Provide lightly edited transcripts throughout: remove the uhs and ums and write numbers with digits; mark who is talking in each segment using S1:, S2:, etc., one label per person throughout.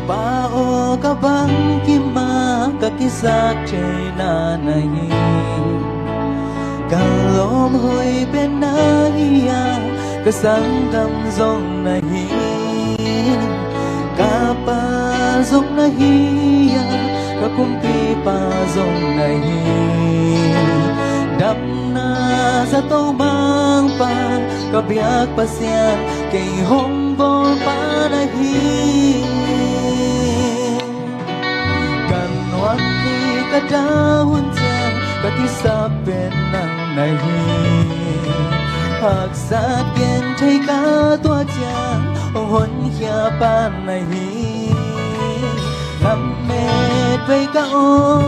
S1: ba o ka bang kima ka kisak chay na nahi kalom hoy ben nahiya ka sang kam zong nahi ka pa zong nahiya ka kumpi pa zong nahi dap na sa to mang pa ka biak pasyan kay hong bo pa nahi kadahon jang katisapเป็นนังในหากสัตว์เย็นใช้กาตัวจางหนเขียปานในลำเม็ดไปกะอ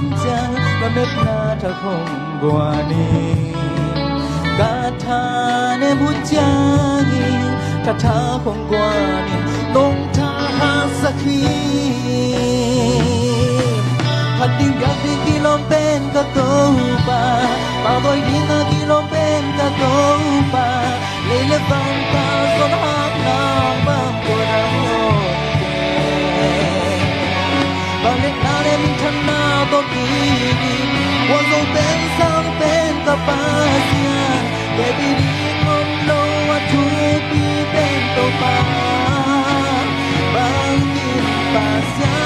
S1: มจางลำเม็ดนาทะคงกว่านี้กาทาเนมุจจางกาทาคงกว่านี้ลงทาหาสักทีHati gati kilom pen ka topa Pagoy di na kilom pen ka topa Lelevan ka son hang nang bang korang oke Balik na le min chan na to kini Wazo pen sang pen ka pasyan Baby di ngom lo atu pi pen topa Bang kin pasyan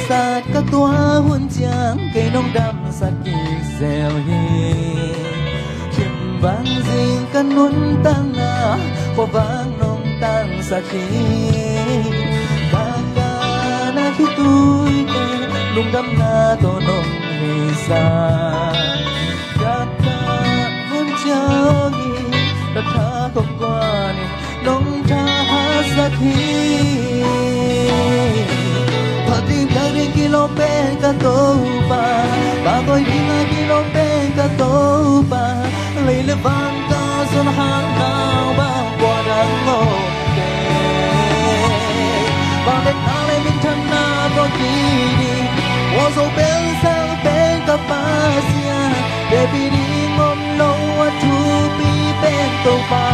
S1: sát các tua huân tráng cây nông đậm sát kỳ dẻo hi kim vang riêng căn nuôn tăng na hoa vang nông tăng sát khi ca ca na khi tôi tê nông đậm na tô nông hi sa ca ca huân tráng hi ta tha không qua ni nông tha sát khi Kilo pen ka topa Bagoy di na kilo pen ka topa Lelevan ka son hang nang bang kwadang oke Bakit nalay min chan na to kini Wazo pen sang pen ka pasya Baby di ngom lo atu pi pen topa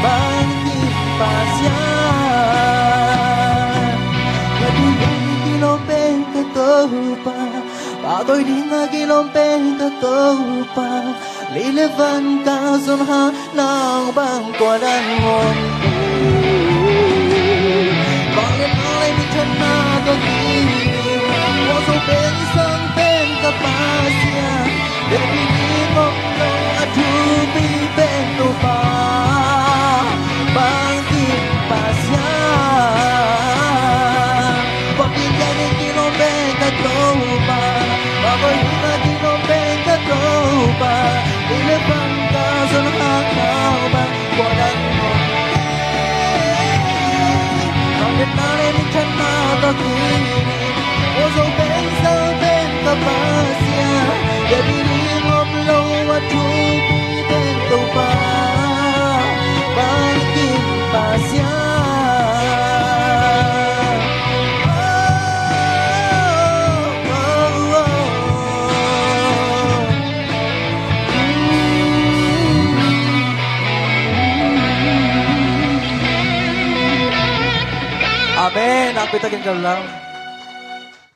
S1: Bang di pasya Bagoy di nga kilom pen ka topa Lelevan ka son hang nang bang kwadang oke Bakit nalay min chan na to kini Wazo pen sang pen ka pasya Baby di ngom lo atu pi pen topa Bang di pasya Bakit gani kilom pen ka topa Bagoy di na kilom pen ka topa Lelevan ka son hang nang bang kwadang oke Bakit nalay min chan na to kini Wazo pen sang pen ka pasya Baby di ngom lo atu pi pen topa Bang di pasya Amen. Apit agin ka lang.